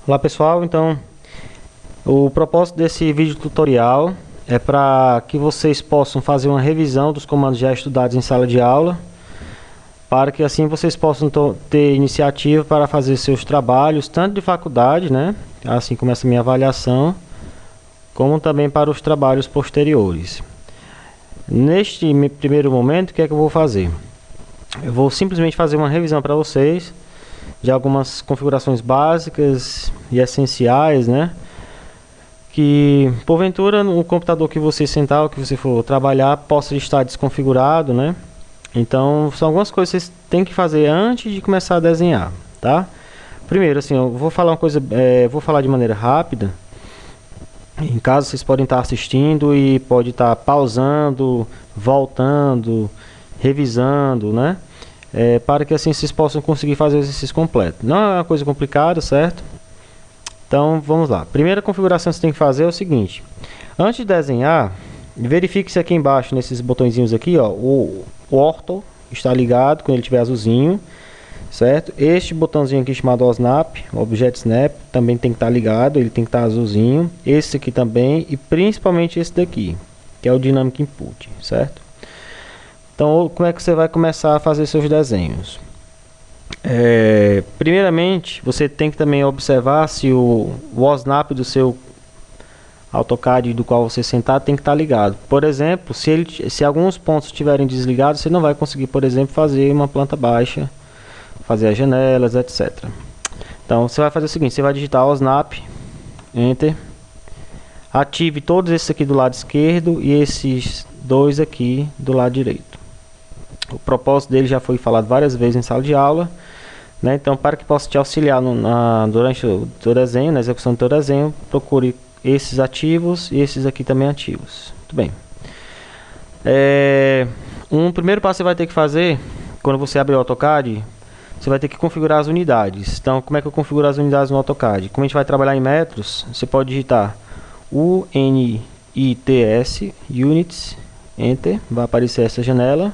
Olá pessoal, então o propósito desse vídeo tutorial é para que vocês possam fazer uma revisão dos comandos já estudados em sala de aula, para que assim vocês possam ter iniciativa para fazer seus trabalhos, tanto de faculdade, né, assim como essa minha avaliação, como também para os trabalhos posteriores. Neste primeiro momento, o que é que eu vou fazer? Eu vou simplesmente fazer uma revisão para vocês de algumas configurações básicas e essenciais, né? Que porventura no computador que você sentar ou que você for trabalhar possa estar desconfigurado, né? Então são algumas coisas que vocês têm que fazer antes de começar a desenhar, tá? Primeiro, assim, eu vou falar uma coisa, vou falar de maneira rápida. Em caso vocês podem estar assistindo e pode estar pausando, voltando, revisando, né? Para que assim vocês possam conseguir fazer o exercício completo. Não é uma coisa complicada, certo? Então vamos lá. Primeira configuração que você tem que fazer é o seguinte: antes de desenhar, verifique se aqui embaixo nesses botõezinhos aqui, ó, o Ortho está ligado quando ele estiver azulzinho, certo? Este botãozinho aqui chamado Snap, Object Snap, também tem que estar ligado, ele tem que estar azulzinho. Esse aqui também e principalmente esse daqui, que é o Dynamic Input, certo? Então, como é que você vai começar a fazer seus desenhos? Primeiramente, você tem que também observar se o OSNAP do seu AutoCAD do qual você sentar tem que estar ligado. Por exemplo, se alguns pontos estiverem desligados, você não vai conseguir, por exemplo, fazer uma planta baixa, fazer as janelas, etc. Então, você vai fazer o seguinte: você vai digitar OSNAP, Enter, ative todos esses aqui do lado esquerdo e esses dois aqui do lado direito. O propósito dele já foi falado várias vezes em sala de aula, né? Então, para que possa te auxiliar durante o teu desenho, na execução do teu desenho, procure esses ativos e esses aqui também ativos. Muito bem. Um primeiro passo que você vai ter que fazer, quando você abrir o AutoCAD, você vai ter que configurar as unidades. Então, como é que eu configuro as unidades no AutoCAD? Como a gente vai trabalhar em metros, você pode digitar UNITS, Units, Enter, vai aparecer essa janela.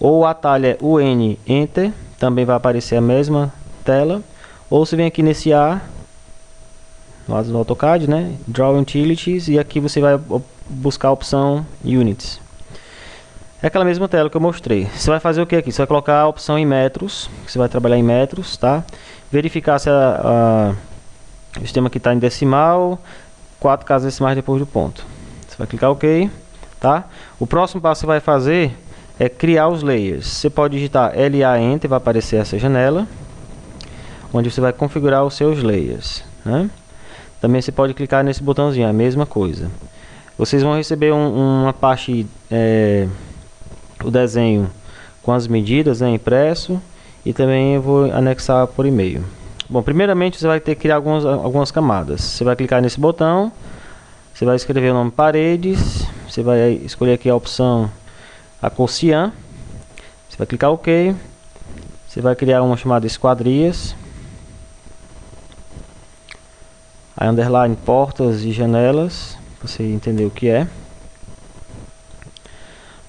Ou o atalho é UN Enter, também vai aparecer a mesma tela. Ou você vem aqui nesse A, no AutoCAD, né? Draw Utilities, e aqui você vai buscar a opção Units. É aquela mesma tela que eu mostrei. Você vai fazer o que aqui? Você vai colocar a opção em metros, você vai trabalhar em metros, tá? Verificar se o sistema aqui está em decimal, 4 casas decimais depois do ponto. Você vai clicar OK, tá? O próximo passo que você vai fazer é criar os layers. Você pode digitar LA Enter, vai aparecer essa janela, onde você vai configurar os seus layers, né? Também você pode clicar nesse botãozinho, a mesma coisa. Vocês vão receber uma parte, o desenho com as medidas, né, impresso, e também eu vou anexar por e-mail. Bom, primeiramente você vai ter que criar algumas camadas. Você vai clicar nesse botão, você vai escrever o nome paredes, você vai escolher aqui a opção a cor cian, você vai clicar OK, você vai criar uma chamada esquadrias, aí underline portas e janelas, para você entender o que é,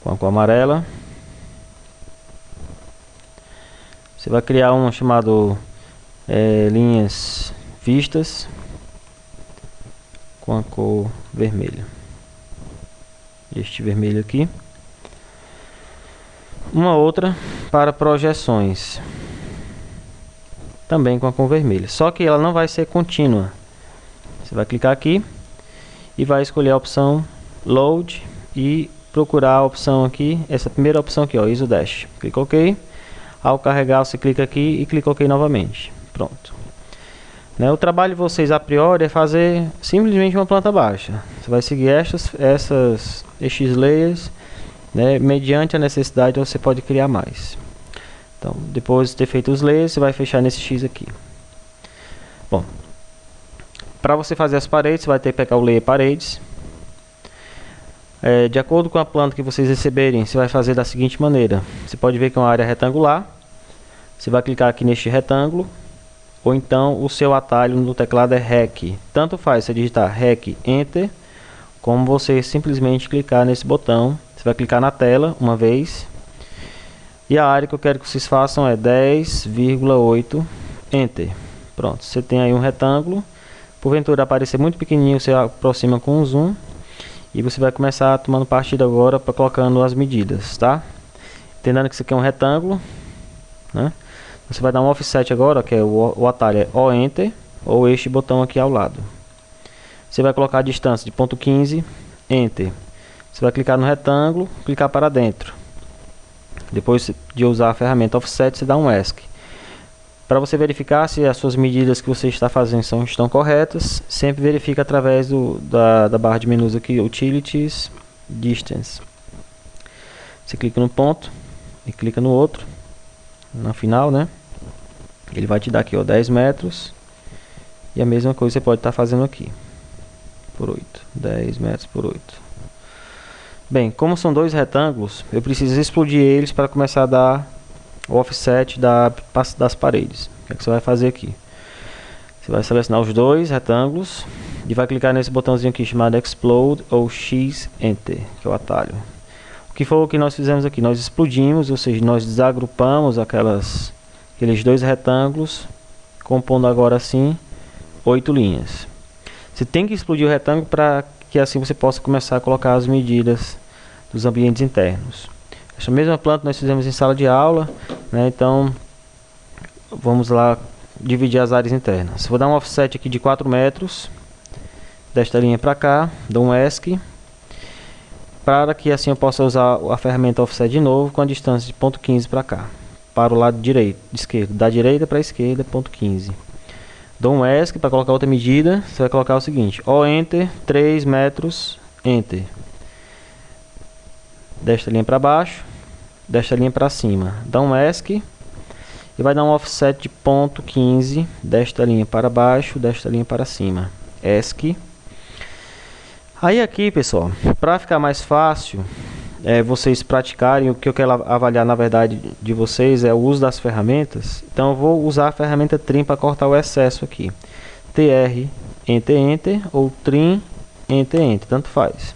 com a cor amarela. Você vai criar uma chamada linhas vistas, com a cor vermelha, este vermelho aqui. Uma outra para projeções, também com a cor vermelha, só que ela não vai ser contínua. Você vai clicar aqui e vai escolher a opção Load e procurar a opção aqui, essa primeira opção aqui, ó, ISO Dash. Clica OK. Ao carregar, você clica aqui e clica OK novamente. Pronto. O trabalho de vocês a priori é fazer simplesmente uma planta baixa. Você vai seguir estes layers, né? Mediante a necessidade você pode criar mais. Então, depois de ter feito os layers, você vai fechar nesse X aqui. Bom, para você fazer as paredes, você vai ter que pegar o layer paredes. De acordo com a planta que vocês receberem, você vai fazer da seguinte maneira. Você pode ver que é uma área retangular. Você vai clicar aqui neste retângulo, ou então o seu atalho no teclado é REC. Tanto faz você digitar REC Enter, como você simplesmente clicar nesse botão. Você vai clicar na tela uma vez, e a área que eu quero que vocês façam é 10,8 Enter. Pronto, você tem aí um retângulo. Porventura aparecer muito pequenininho, você aproxima com um zoom. E você vai começar tomando partida agora para colocando as medidas, tá? Entendendo que isso aqui é um retângulo, né? Você vai dar um offset agora, que é o atalho é O Enter, ou este botão aqui ao lado. Você vai colocar a distância de ponto 15, Enter. Você vai clicar no retângulo, clicar para dentro. Depois de usar a ferramenta Offset, você dá um ESC. Para você verificar se as suas medidas que você está fazendo estão corretas, sempre verifica através da barra de menus aqui, Utilities, Distance. Você clica no ponto e clica no outro, na final, né? Ele vai te dar aqui, ó, 10 metros. E a mesma coisa você pode estar fazendo aqui, por 8, 10 metros por 8. Bem, como são dois retângulos, eu preciso explodir eles para começar a dar o offset das paredes. O que você vai fazer aqui? Você vai selecionar os dois retângulos e vai clicar nesse botãozinho aqui chamado Explode ou X Enter, que é o atalho. O que foi o que nós fizemos aqui? Nós explodimos, ou seja, nós desagrupamos aqueles dois retângulos, compondo agora assim 8 linhas. Você tem que explodir o retângulo para que assim você possa começar a colocar as medidas dos ambientes internos. Essa mesma planta nós fizemos em sala de aula, né? Então vamos lá dividir as áreas internas. Vou dar um offset aqui de 4 metros desta linha para cá, dou um ESC para que assim eu possa usar a ferramenta offset de novo com a distância de ponto 15 para cá, para o lado direito, esquerdo, da direita para a esquerda, ponto 15. Dou um ESC para colocar outra medida. Você vai colocar o seguinte: O Enter, 3 metros, Enter. Desta linha para baixo, desta linha para cima. Dá um ESC e vai dar um offset de ponto 15 desta linha para baixo, desta linha para cima. ESC. Aí aqui, pessoal, para ficar mais fácil, vocês praticarem, o que eu quero avaliar na verdade de vocês é o uso das ferramentas. Então eu vou usar a ferramenta Trim para cortar o excesso aqui. TR, Enter, Enter, ou Trim, Enter, Enter, tanto faz.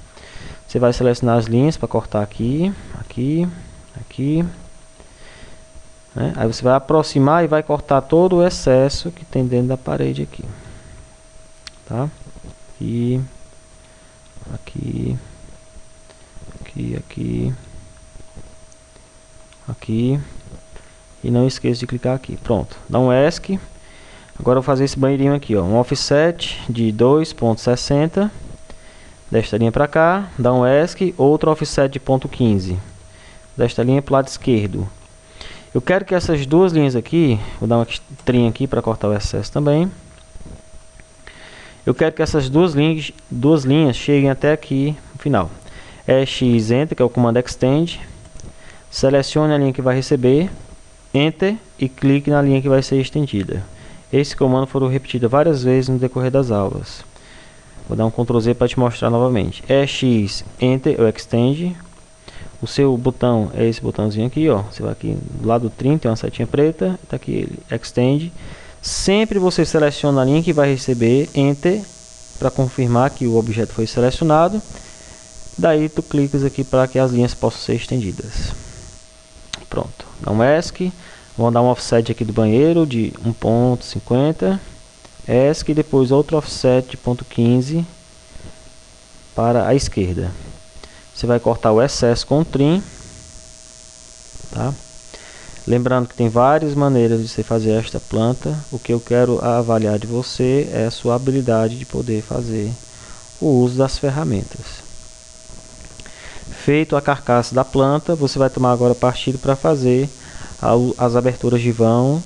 Você vai selecionar as linhas para cortar aqui, aqui, aqui, né? Aí você vai aproximar e vai cortar todo o excesso que tem dentro da parede aqui, tá? Aqui, aqui, aqui, aqui, aqui, e não esqueça de clicar aqui. Pronto, dá um ESC. Agora eu vou fazer esse banheirinho aqui, ó, um offset de 2,60 desta linha para cá, dá um ESC, outro offset de ponto 15 desta linha para o lado esquerdo. Eu quero que essas duas linhas aqui, vou dar uma trinha aqui para cortar o excesso também. Eu quero que essas duas linhas cheguem até aqui no final. X Enter, que é o comando Extend. Selecione a linha que vai receber, Enter, e clique na linha que vai ser estendida. Esse comando foram repetido várias vezes no decorrer das aulas. Vou dar um Ctrl Z para te mostrar novamente. X Enter, ou Extend. O seu botão é esse botãozinho aqui, ó. Você vai aqui do lado do trim, tem uma setinha preta, tá aqui ele, Extend. Sempre você seleciona a linha que vai receber, Enter, para confirmar que o objeto foi selecionado. Daí tu clicas aqui para que as linhas possam ser estendidas. Pronto, dá um ESC. Vamos dar um offset aqui do banheiro de 1,50. ESC e depois outro offset de ponto 15 para a esquerda. Você vai cortar o excesso com o trim, tá? Lembrando que tem várias maneiras de você fazer esta planta. O que eu quero avaliar de você é a sua habilidade de poder fazer o uso das ferramentas. Feito a carcaça da planta, você vai tomar agora partido para fazer as aberturas de vão,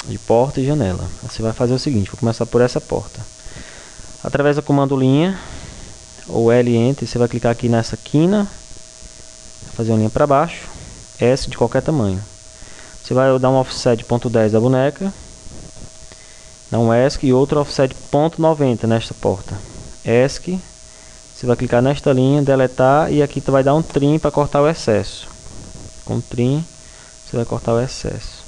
de porta e janela. Você vai fazer o seguinte: vou começar por essa porta. Através do comando linha ou L Enter, você vai clicar aqui nessa quina, fazer uma linha para baixo, S de qualquer tamanho. Você vai dar um offset de ponto 10 da boneca, dá um ESC e outro offset de ponto 90 nesta porta. ESC, você vai clicar nesta linha, deletar, e aqui tu vai dar um trim para cortar o excesso. Com trim, você vai cortar o excesso.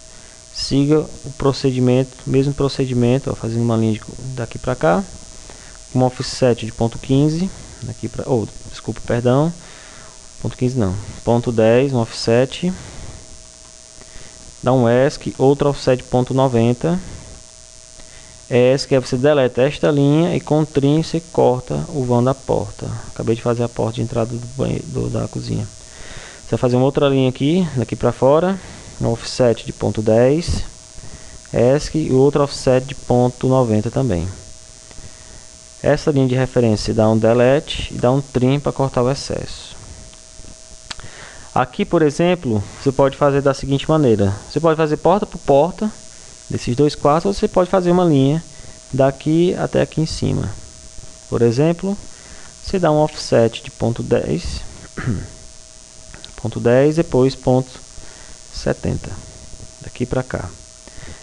Siga o procedimento, mesmo procedimento, ó, fazendo uma linha daqui para cá, um offset de ponto 15, daqui para, desculpa, perdão, ponto 15 não, ponto 10, um offset, dá um ESC, outro offset de ponto 90, ESC é você deleta esta linha e com trim você corta o vão da porta. Acabei de fazer a porta de entrada do banheiro, da cozinha. Você vai fazer uma outra linha aqui, daqui para fora, um offset de ponto 10, ESC e outro offset de ponto 90 também. Essa linha de referência dá um delete e dá um trim para cortar o excesso. Aqui, por exemplo, você pode fazer da seguinte maneira. Você pode fazer porta por porta, desses 2 quartos, ou você pode fazer uma linha daqui até aqui em cima. Por exemplo, você dá um offset de ponto 10, ponto 10, depois ponto 70, daqui para cá.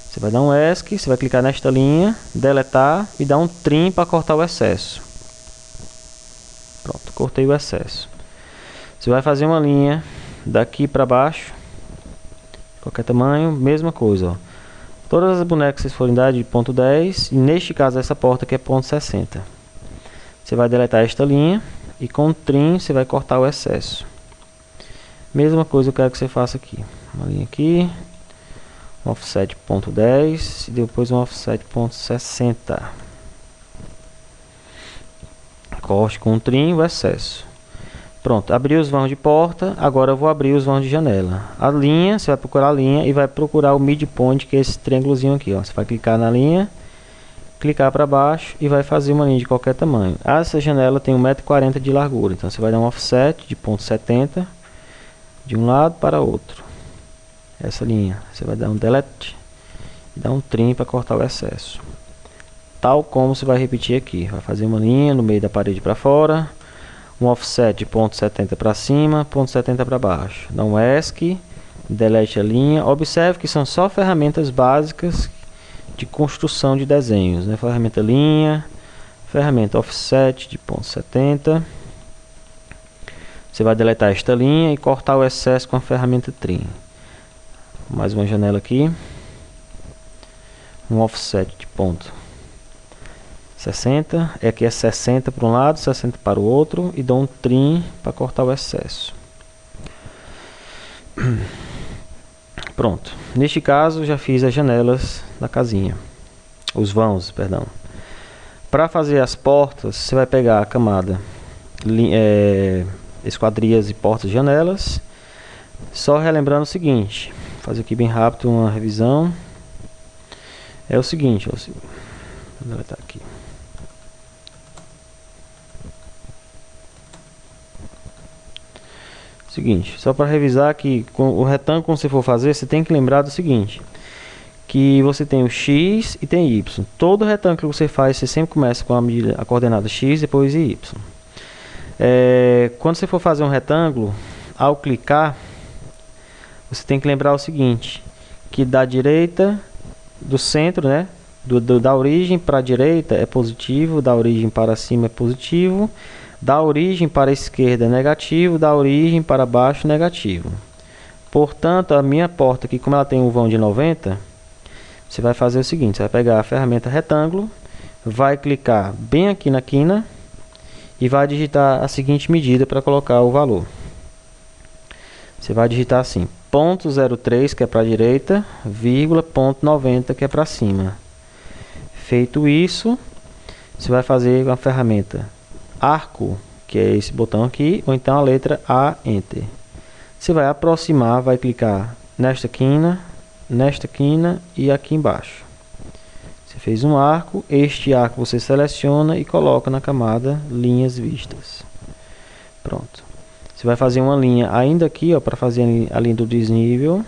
Você vai dar um ESC, você vai clicar nesta linha, deletar e dar um trim para cortar o excesso. Pronto, cortei o excesso. Você vai fazer uma linha daqui para baixo, qualquer tamanho, mesma coisa, ó. Todas as bonecas que vocês forem dar de ponto 10, e neste caso essa porta que é ponto 60. Você vai deletar esta linha e com o trim você vai cortar o excesso. Mesma coisa eu quero que você faça aqui. Uma linha aqui, um offset ponto 10 e depois um offset ponto 60. Corte com o trim o excesso. Pronto, abri os vãos de porta, agora eu vou abrir os vãos de janela. A linha, você vai procurar a linha e vai procurar o midpoint, que é esse triângulozinho aqui, ó. Você vai clicar na linha, clicar para baixo e vai fazer uma linha de qualquer tamanho. Essa janela tem 1,40 m de largura, então você vai dar um offset de ponto 70 de um lado para outro. Essa linha, você vai dar um delete e dar um trim para cortar o excesso. Tal como você vai repetir aqui, vai fazer uma linha no meio da parede para fora, um offset de ponto 70 para cima, ponto 70 para baixo. Dá um ESC, delete a linha. Observe que são só ferramentas básicas de construção de desenhos, né? Ferramenta linha, ferramenta offset de ponto 70. Você vai deletar esta linha e cortar o excesso com a ferramenta trim. Mais uma janela aqui, um offset de ponto 60, aqui é 60 para um lado, 60 para o outro, e dou um trim para cortar o excesso. Pronto, neste caso já fiz as janelas da casinha, os vãos, perdão. Para fazer as portas, você vai pegar a camada esquadrias e portas e janelas. Só relembrando o seguinte, vou fazer aqui bem rápido uma revisão. É o seguinte, vou deletar aqui. Seguinte, só para revisar que com o retângulo, quando você for fazer, você tem que lembrar do seguinte, que você tem o X e tem Y. Todo retângulo que você faz, você sempre começa com a coordenada X, depois Y. Quando você for fazer um retângulo, ao clicar, você tem que lembrar o seguinte, que da direita, do centro, né, da origem para a direita é positivo, da origem para cima é positivo, da origem para a esquerda é negativo, da origem para baixo negativo. Portanto, a minha porta aqui, como ela tem um vão de 90, você vai fazer o seguinte, você vai pegar a ferramenta retângulo, vai clicar bem aqui na quina e vai digitar a seguinte medida para colocar o valor. Você vai digitar assim, ponto 03, que é para a direita, vírgula, ponto 90, que é para cima. Feito isso, você vai fazer com a ferramenta arco, que é esse botão aqui, ou então a letra A, Enter. Você vai aproximar, vai clicar nesta quina e aqui embaixo. Você fez um arco, este arco você seleciona e coloca na camada linhas vistas. Pronto. Você vai fazer uma linha ainda aqui, ó, para fazer a linha do desnível.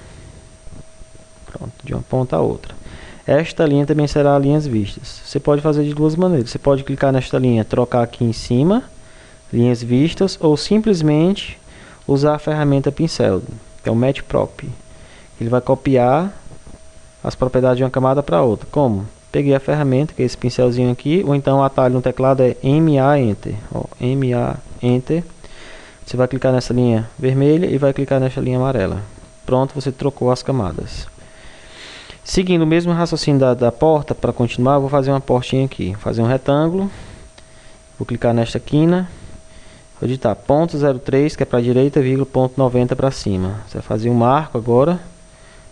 Pronto, de uma ponta a outra. Esta linha também será linhas vistas. Você pode fazer de duas maneiras. Você pode clicar nesta linha, trocar aqui em cima, linhas vistas, ou simplesmente usar a ferramenta pincel, que é o Match Prop. Ele vai copiar as propriedades de uma camada para outra. Como? Peguei a ferramenta, que é esse pincelzinho aqui, ou então o atalho no teclado é MA Enter. Ó, MA Enter. Você vai clicar nessa linha vermelha e vai clicar nessa linha amarela. Pronto, você trocou as camadas. Seguindo o mesmo raciocínio da porta, para continuar, eu vou fazer uma portinha aqui. Vou fazer um retângulo. Vou clicar nesta quina. Vou digitar ponto 03, que é para a direita, vírgula, ponto 90 para cima. Você vai fazer um marco agora,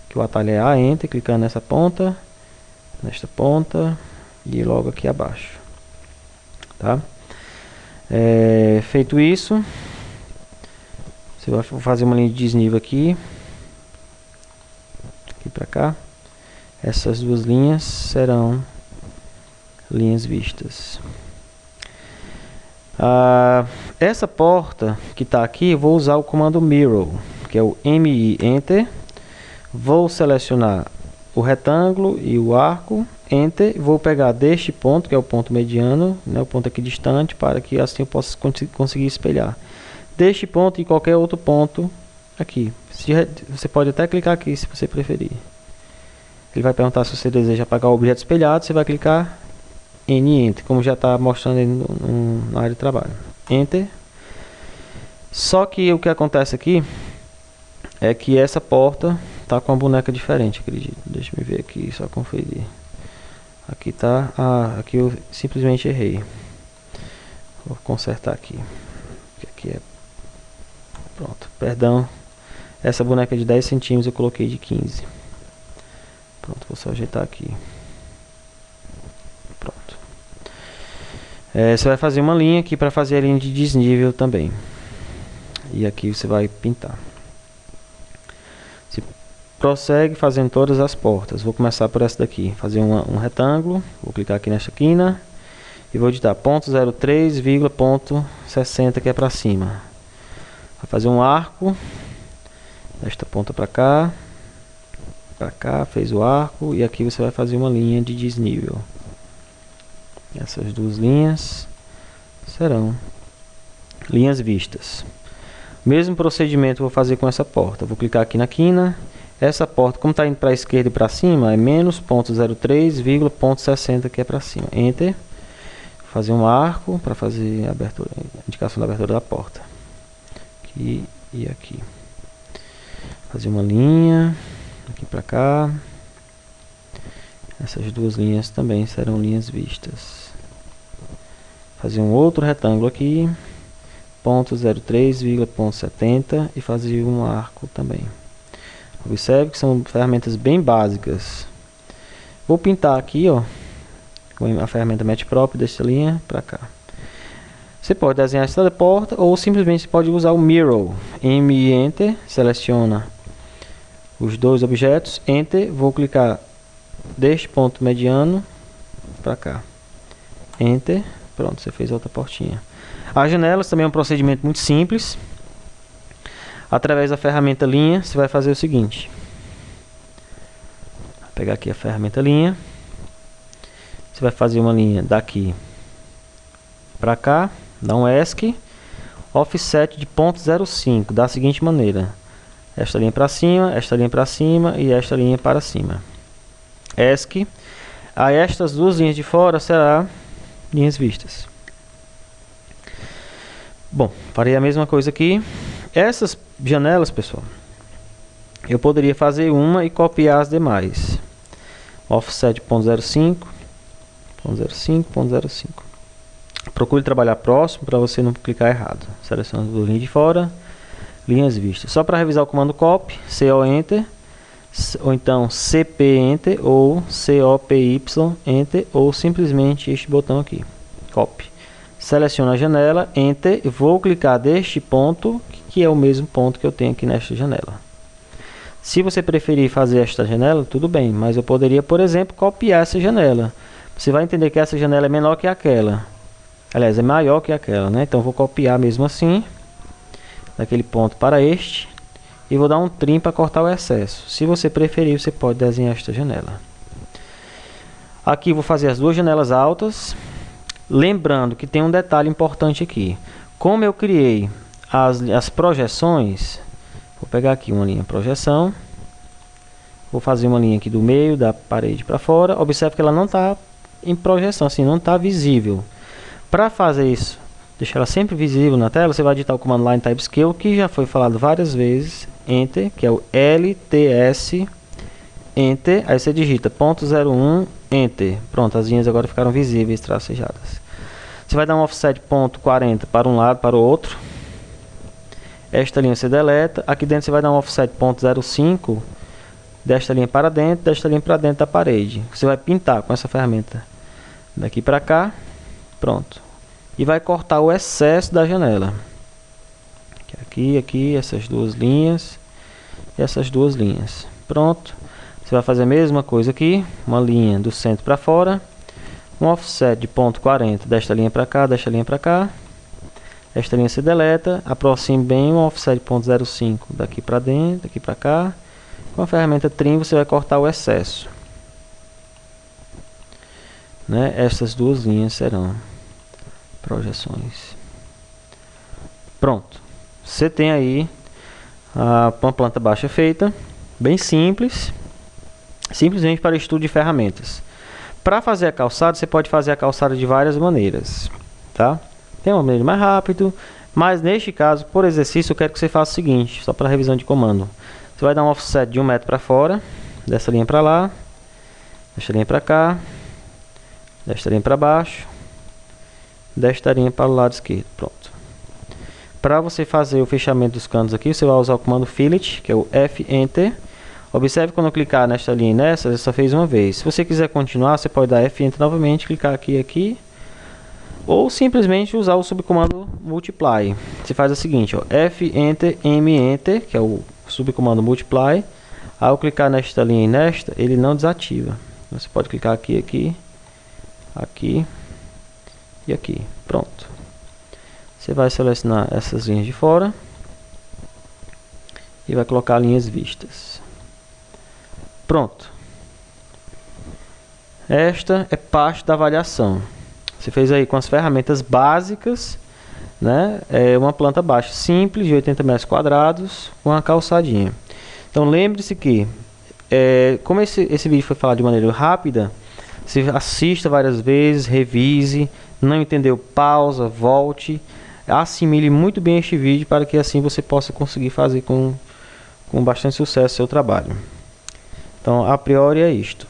que o atalho é A, Enter, clicando nessa ponta, e logo aqui abaixo, tá? Feito isso, você vai fazer uma linha de desnível aqui para cá. Essas duas linhas serão linhas vistas. Essa porta que está aqui, eu vou usar o comando Mirror, que é o MI Enter. Vou selecionar o retângulo e o arco, Enter. Vou pegar deste ponto, que é o ponto mediano, né, o ponto aqui distante, para que assim eu possa conseguir espelhar. Deste ponto e qualquer outro ponto aqui. Você pode até clicar aqui se você preferir. Ele vai perguntar se você deseja apagar o objeto espelhado, você vai clicar N Enter, como já está mostrando aí na área de trabalho. Enter. Só que o que acontece aqui é que essa porta tá com uma boneca diferente, acredito. Deixa eu ver aqui, só conferir. Aqui tá, aqui eu simplesmente errei. Vou consertar aqui. Aqui é, pronto, perdão. Essa boneca de 10 centímetros eu coloquei de 15. Pronto, vou só ajeitar aqui. Pronto. Você vai fazer uma linha aqui para fazer a linha de desnível também. E aqui você vai pintar. Você prossegue fazendo todas as portas. Vou começar por essa daqui. Fazer um retângulo. Vou clicar aqui nesta quina. E vou digitar ponto 03, ponto 60, que é para cima. Vai fazer um arco. Desta ponta para cá. Para cá, fez o arco. E aqui você vai fazer uma linha de desnível. Essas duas linhas serão linhas vistas. Mesmo procedimento vou fazer com essa porta. Vou clicar aqui na quina. Essa porta, como está indo para a esquerda e para cima, é menos ponto 03, ponto 60, que é para cima. Enter. Vou fazer um arco para fazer a abertura, indicação da abertura da porta. Aqui e aqui. Fazer uma linha aqui para cá. Essas duas linhas também serão linhas vistas. Fazer um outro retângulo aqui. Ponto 03, ponto 70 e fazer um arco também. Observe que são ferramentas bem básicas. Vou pintar aqui, ó, com a ferramenta Matchprop dessa linha para cá. Você pode desenhar essa porta ou simplesmente pode usar o Mirror. M Enter, seleciona os dois objetos, Enter, vou clicar deste ponto mediano para cá. Enter, pronto, você fez outra portinha. As janelas também é um procedimento muito simples. Através da ferramenta linha, você vai fazer o seguinte. Vou pegar aqui a ferramenta linha. Você vai fazer uma linha daqui para cá, dá um ESC, offset de ponto 0,5, da seguinte maneira. Esta linha para cima, esta linha para cima e esta linha para cima. ESC. Aí estas duas linhas de fora serão linhas vistas. Bom, farei a mesma coisa aqui. Essas janelas, pessoal, eu poderia fazer uma e copiar as demais. Offset ponto 0,5, ponto 0,5, ponto 0,5. Procure trabalhar próximo para você não clicar errado. Selecione a linha de fora, linhas vistas. Só para revisar o comando copy, CO Enter, ou então CP Enter, ou COPY Enter, ou simplesmente este botão aqui, copy. Seleciono a janela, Enter, e vou clicar deste ponto, que é o mesmo ponto que eu tenho aqui nesta janela. Se você preferir fazer esta janela, tudo bem, mas eu poderia, por exemplo, copiar essa janela. Você vai entender que essa janela é menor que aquela. Aliás, é maior que aquela, né? Então, vou copiar mesmo assim, daquele ponto para este, e vou dar um trim para cortar o excesso. Se você preferir, você pode desenhar esta janela. Aqui vou fazer as duas janelas altas. Lembrando que tem um detalhe importante aqui. Como eu criei as projeções, vou pegar aqui uma linha projeção, vou fazer uma linha aqui do meio da parede para fora. Observe que ela não está em projeção, assim, não está visível. Para fazer isso, deixar ela sempre visível na tela, você vai digitar o comando Line Type Scale, que já foi falado várias vezes, Enter, que é o LTS, Enter, aí você digita ponto 01, Enter. Pronto, as linhas agora ficaram visíveis, tracejadas. Você vai dar um offset ponto 40 para um lado, para o outro. Esta linha você deleta. Aqui dentro você vai dar um offset ponto 0,5 desta linha para dentro, desta linha para dentro da parede. Você vai pintar com essa ferramenta daqui para cá, pronto. E vai cortar o excesso da janela. Aqui, essas duas linhas e essas duas linhas. Pronto. Você vai fazer a mesma coisa aqui, uma linha do centro para fora, um offset de 0,40 desta linha para cá, desta linha para cá. Esta linha se deleta, aproxime bem um offset de 0,05 daqui para dentro, daqui para cá. Com a ferramenta Trim você vai cortar o excesso. Né? Essas duas linhas serão projeções. Pronto. Você tem aí uma planta baixa feita, bem simples, simplesmente para estudo de ferramentas. Para fazer a calçada, você pode fazer a calçada de várias maneiras, tá? Tem uma maneira mais rápida, mas neste caso, por exercício, eu quero que você faça o seguinte, só para revisão de comando. Você vai dar um offset de 1 metro para fora, dessa linha para lá, desta linha para cá, desta linha para baixo, desta linha para o lado esquerdo. Pronto. Para você fazer o fechamento dos canos aqui, você vai usar o comando Fillet, que é o F-Enter. Observe quando eu clicar nesta linha e nessa, ele só fez uma vez. Se você quiser continuar, você pode dar F-Enter novamente, clicar aqui e aqui. Ou simplesmente usar o subcomando Multiply. Você faz o seguinte, ó, F-Enter, M-Enter, que é o subcomando Multiply. Ao clicar nesta linha e nesta, ele não desativa. Você pode clicar aqui, aqui, aqui e aqui. Pronto. Você vai selecionar essas linhas de fora e vai colocar linhas vistas. Pronto. Esta é parte da avaliação. Você fez aí com as ferramentas básicas, né? É uma planta baixa simples de 80 metros quadrados com uma calçadinha. Então lembre-se que, como esse vídeo foi falado de maneira rápida, você assista várias vezes, revise, não entendeu, pausa, volte, assimile muito bem este vídeo para que assim você possa conseguir fazer com bastante sucesso seu trabalho. Então, a priori é isto.